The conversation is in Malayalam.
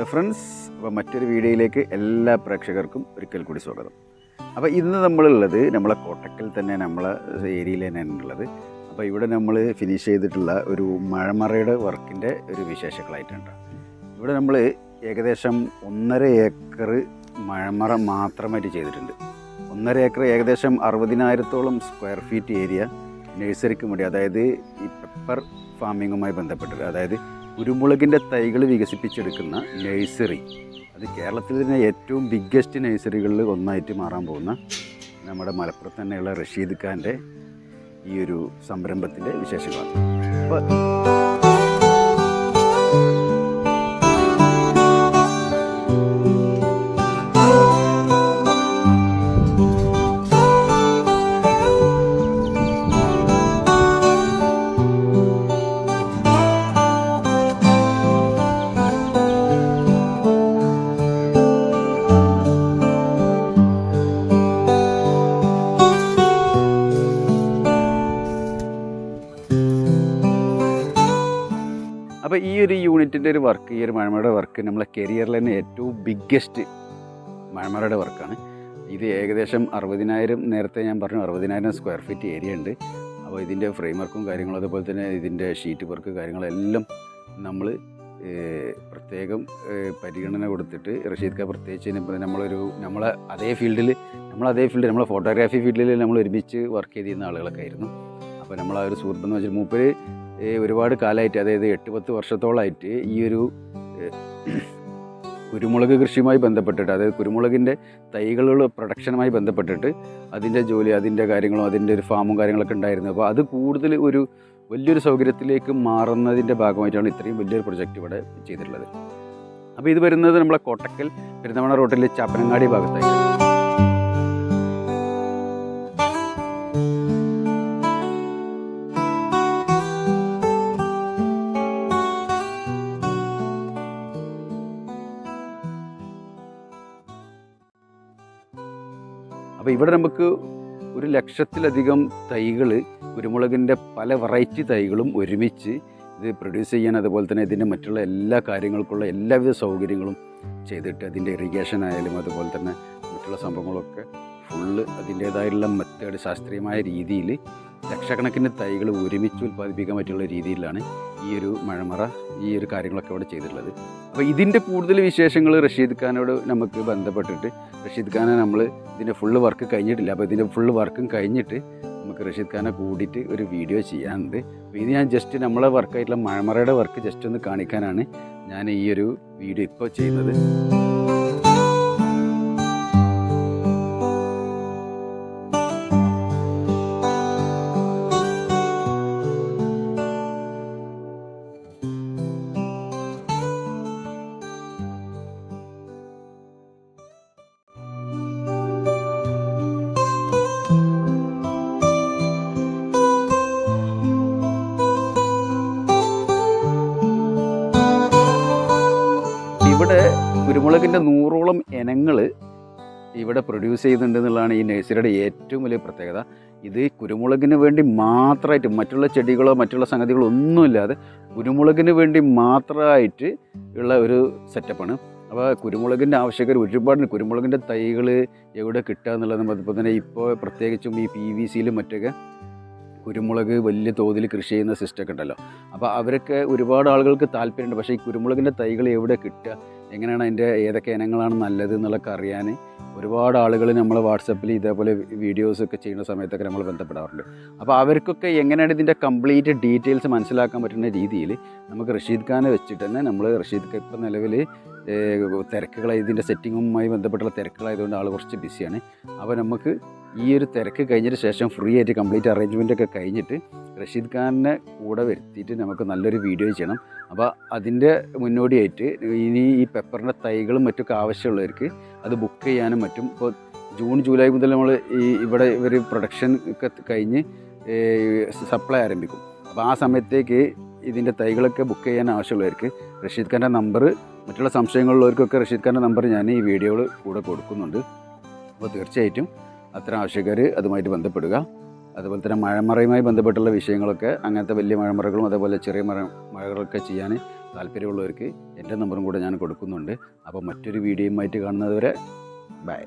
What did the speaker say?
ഫ്രണ്ട്സ്, അപ്പോൾ മറ്റൊരു വീഡിയോയിലേക്ക് എല്ലാ പ്രേക്ഷകർക്കും ഒരിക്കൽ കൂടി സ്വാഗതം. അപ്പോൾ ഇന്ന് നമ്മളുള്ളത് നമ്മളെ കോട്ടക്കൽ തന്നെ, നമ്മളെ ഏരിയയിൽ തന്നെയാണ് ഉള്ളത്. അപ്പോൾ ഇവിടെ നമ്മൾ ഫിനിഷ് ചെയ്തിട്ടുള്ള ഒരു മഴമറയുടെ വർക്കിൻ്റെ ഒരു വിശേഷങ്ങളായിട്ടുണ്ട്. ഇവിടെ നമ്മൾ ഏകദേശം 1.5 ഏക്കർ മഴമറ മാത്രമായിട്ട് ചെയ്തിട്ടുണ്ട്. 1.5 ഏക്കർ ഏകദേശം 60,000-ഓളം സ്ക്വയർ ഫീറ്റ് ഏരിയ നഴ്സറിക്ക് വേണ്ടി, അതായത് ഈ പെപ്പർ ഫാമിങ്ങുമായി ബന്ധപ്പെട്ടിട്ട്, അതായത് കുരുമുളകിൻ്റെ തൈകൾ വികസിപ്പിച്ചെടുക്കുന്ന നഴ്സറി. അത് കേരളത്തിൽ തന്നെ ഏറ്റവും ബിഗ്ഗസ്റ്റ് നഴ്സറികളിൽ ഒന്നായിട്ട് മാറാൻ പോകുന്ന നമ്മുടെ മലപ്പുറത്ത് തന്നെയുള്ള റഷീദ് ഖാൻ്റെ ഈ ഒരു സംരംഭത്തിൻ്റെ വിശേഷങ്ങളാണ്. അപ്പോൾ അപ്പോൾ ഈ ഒരു യൂണിറ്റിൻ്റെ ഒരു വർക്ക്, ഈ ഒരു മഴമറയുടെ വർക്ക് നമ്മളെ കരിയറിൽ തന്നെ ഏറ്റവും ബിഗ്ഗസ്റ്റ് മഴമറയുടെ വർക്കാണ്. ഇത് ഏകദേശം 60,000, നേരത്തെ ഞാൻ പറഞ്ഞു 60,000 സ്ക്വയർ ഫീറ്റ് ഏരിയ ഉണ്ട്. അപ്പോൾ ഇതിൻ്റെ ഫ്രെയിം വർക്കും കാര്യങ്ങളും, അതുപോലെ തന്നെ ഇതിൻ്റെ ഷീറ്റ് വർക്ക് കാര്യങ്ങളെല്ലാം നമ്മൾ പ്രത്യേകം പരിഗണന കൊടുത്തിട്ട് റഷീദ് ഖാൻ പ്രത്യേകിച്ച് നമ്മളെ അതേ ഫീൽഡിൽ നമ്മളെ ഫോട്ടോഗ്രാഫി ഫീൽഡിൽ നമ്മൾ ഒരുമിച്ച് വർക്ക് ചെയ്തിരുന്ന ആളുകളൊക്കെ ആയിരുന്നു. അപ്പോൾ നമ്മൾ ആ ഒരു സുഹൃത്തെന്ന് വെച്ചാൽ മൂപ്പര് ഒരുപാട് കാലമായിട്ട്, അതായത് 8-10 വർഷത്തോളമായിട്ട് ഈ ഒരു കുരുമുളക് കൃഷിയുമായി ബന്ധപ്പെട്ടിട്ട്, അതായത് കുരുമുളകിൻ്റെ തൈകളുടെ പ്രൊഡക്ഷനുമായി ബന്ധപ്പെട്ടിട്ട് അതിൻ്റെ ജോലി, അതിൻ്റെ കാര്യങ്ങളും, അതിൻ്റെ ഒരു ഫാമും കാര്യങ്ങളൊക്കെ ഉണ്ടായിരുന്നു. അപ്പോൾ അത് കൂടുതൽ ഒരു വലിയൊരു സൗകര്യത്തിലേക്ക് മാറുന്നതിൻ്റെ ഭാഗമായിട്ടാണ് ഇത്രയും വലിയൊരു പ്രൊജക്റ്റ് ഇവിടെ ചെയ്തിട്ടുള്ളത്. അപ്പോൾ ഇത് വരുന്നത് നമ്മളെ കോട്ടക്കൽ പെരുന്തമണ്ണ റോട്ടിലെ ചാപ്പനങ്ങാടി ഭാഗത്തായിട്ട്. അപ്പോൾ ഇവിടെ നമുക്ക് 100,000-ലധികം തൈകൾ, കുരുമുളകിൻ്റെ പല വെറൈറ്റി തൈകളും ഒരുമിച്ച് ഇത് പ്രൊഡ്യൂസ് ചെയ്യാൻ, അതുപോലെ തന്നെ ഇതിൻ്റെ മറ്റുള്ള എല്ലാ കാര്യങ്ങൾക്കുള്ള എല്ലാവിധ സൗകര്യങ്ങളും ചെയ്തിട്ട്, അതിൻ്റെ ഇറിഗേഷൻ ആയാലും അതുപോലെ തന്നെ മറ്റുള്ള സംഭവങ്ങളൊക്കെ ഫുള്ള് അതിൻ്റേതായുള്ള മെത്തേഡ്, ശാസ്ത്രീയമായ രീതിയിൽ ലക്ഷക്കണക്കിന് തൈകൾ ഒരുമിച്ച് ഉൽപ്പാദിപ്പിക്കാൻ പറ്റുള്ള രീതിയിലാണ് ഈ ഒരു മഴമറ, ഈ ഒരു കാര്യങ്ങളൊക്കെ ഇവിടെ ചെയ്തിട്ടുള്ളത്. അപ്പോൾ ഇതിൻ്റെ കൂടുതൽ വിശേഷങ്ങൾ റഷീദ് ഖാനോട് നമുക്ക് ബന്ധപ്പെട്ടിട്ട്, റഷീദ് ഖാനെ നമ്മൾ ഇതിൻ്റെ ഫുള്ള് വർക്ക് കഴിഞ്ഞിട്ടില്ല. അപ്പോൾ ഇതിൻ്റെ ഫുള്ള് വർക്കും കഴിഞ്ഞിട്ട് നമുക്ക് റഷീദ് ഖാനെ കൂടിയിട്ട് ഒരു വീഡിയോ ചെയ്യാനുണ്ട്. അപ്പോൾ ഇത് ഞാൻ ജസ്റ്റ് നമ്മളെ വർക്കായിട്ടുള്ള മഴമറയുടെ വർക്ക് ജസ്റ്റ് ഒന്ന് കാണിക്കാനാണ് ഞാൻ ഈ ഒരു വീഡിയോ ഇപ്പോൾ ചെയ്യുന്നത്. ഇവിടെ കുരുമുളകിൻ്റെ 100ഓളം ഇനങ്ങൾ ഇവിടെ പ്രൊഡ്യൂസ് ചെയ്യുന്നുണ്ട് എന്നുള്ളതാണ് ഈ നഴ്സറിയുടെ ഏറ്റവും വലിയ പ്രത്യേകത. ഇത് കുരുമുളകിന് വേണ്ടി മാത്രമായിട്ട്, മറ്റുള്ള ചെടികളോ മറ്റുള്ള സംഗതികളോ ഒന്നുമില്ലാതെ കുരുമുളകിന് വേണ്ടി മാത്രമായിട്ട് ഉള്ള ഒരു സെറ്റപ്പാണ്. അപ്പോൾ കുരുമുളകിൻ്റെ ആവശ്യക്കാർ ഒരുപാട്, കുരുമുളകിൻ്റെ തൈകൾ എവിടെ കിട്ടുക എന്നുള്ളത്, അതുപോലെ തന്നെ ഇപ്പോൾ പ്രത്യേകിച്ചും ഈ PVCയിലും മറ്റൊക്കെ കുരുമുളക് വലിയ തോതിൽ കൃഷി ചെയ്യുന്ന സിസ്റ്റമൊക്കെ ഉണ്ടല്ലോ. അപ്പോൾ അവരൊക്കെ ഒരുപാട് ആളുകൾക്ക് താല്പര്യമുണ്ട്. പക്ഷേ ഈ കുരുമുളകിൻ്റെ തൈകൾ എവിടെ കിട്ടുക, എങ്ങനെയാണ് അതിൻ്റെ ഏതൊക്കെ ഇനങ്ങളാണ് നല്ലത് എന്നുള്ളതൊക്കെ അറിയാൻ ഒരുപാട് ആളുകൾ നമ്മളെ വാട്സപ്പിൽ ഇതേപോലെ വീഡിയോസൊക്കെ ചെയ്യുന്ന സമയത്തൊക്കെ നമ്മൾ ബന്ധപ്പെടാറുണ്ട്. അപ്പോൾ അവർക്കൊക്കെ എങ്ങനെയാണ് ഇതിൻ്റെ കംപ്ലീറ്റ് ഡീറ്റെയിൽസ് മനസ്സിലാക്കാൻ പറ്റുന്ന രീതിയിൽ നമുക്ക് റഷീദ് ഖാനെ വെച്ചിട്ട് തന്നെ, റഷീദ് ഖാൻ ഇപ്പം നിലവിൽ തിരക്കുകളായി, ഇതിൻ്റെ സെറ്റിങ്ങുമായി ബന്ധപ്പെട്ടുള്ള തിരക്കുകളായതുകൊണ്ട് ആൾ കുറച്ച് ബിസിയാണ്. അപ്പോൾ നമുക്ക് ഈ ഒരു തിരക്ക് കഴിഞ്ഞിട്ട് ശേഷം ഫ്രീ ആയിട്ട് കംപ്ലീറ്റ് അറേഞ്ച്മെൻറ്റൊക്കെ കഴിഞ്ഞിട്ട് റഷീദ് ഖാനെ കൂടെ വരുത്തിയിട്ട് നമുക്ക് നല്ലൊരു വീഡിയോ ചെയ്യണം. അപ്പോൾ അതിൻ്റെ മുന്നോടിയായിട്ട് ഇനി ഈ പെപ്പറിൻ്റെ തൈകളും മറ്റൊക്കെ ആവശ്യമുള്ളവർക്ക് അത് ബുക്ക് ചെയ്യാനും മറ്റും, ഇപ്പോൾ ജൂൺ ജൂലൈ മുതൽ നമ്മൾ ഇവിടെ ഇവർ പ്രൊഡക്ഷൻ ഒക്കെ കഴിഞ്ഞ് സപ്ലൈ ആരംഭിക്കും. അപ്പോൾ ആ സമയത്തേക്ക് ഇതിൻ്റെ തൈകളൊക്കെ ബുക്ക് ചെയ്യാൻ ആവശ്യമുള്ളവർക്ക് റഷീദ് ഖാൻ്റെ നമ്പർ, മറ്റുള്ള സംശയങ്ങളുള്ളവർക്കൊക്കെ റഷീദ് ഖാൻ്റെ നമ്പർ ഞാൻ ഈ വീഡിയോയിൽ കൂടെ കൊടുക്കുന്നുണ്ട്. അപ്പോൾ തീർച്ചയായിട്ടും അത്തരം ആവശ്യക്കാർ അതുമായിട്ട് ബന്ധപ്പെടുക. അതുപോലെ തന്നെ മഴമറയുമായി ബന്ധപ്പെട്ടുള്ള വിഷയങ്ങളൊക്കെ, അങ്ങനത്തെ വലിയ മഴമറകളും അതേപോലെ ചെറിയ മഴകളൊക്കെ ചെയ്യാൻ താല്പര്യമുള്ളവർക്ക് എൻ്റെ നമ്പറും കൂടെ ഞാൻ കൊടുക്കുന്നുണ്ട്. അപ്പോൾ മറ്റൊരു വീഡിയോയുമായിട്ട് കാണുന്നതുവരെ ബൈ.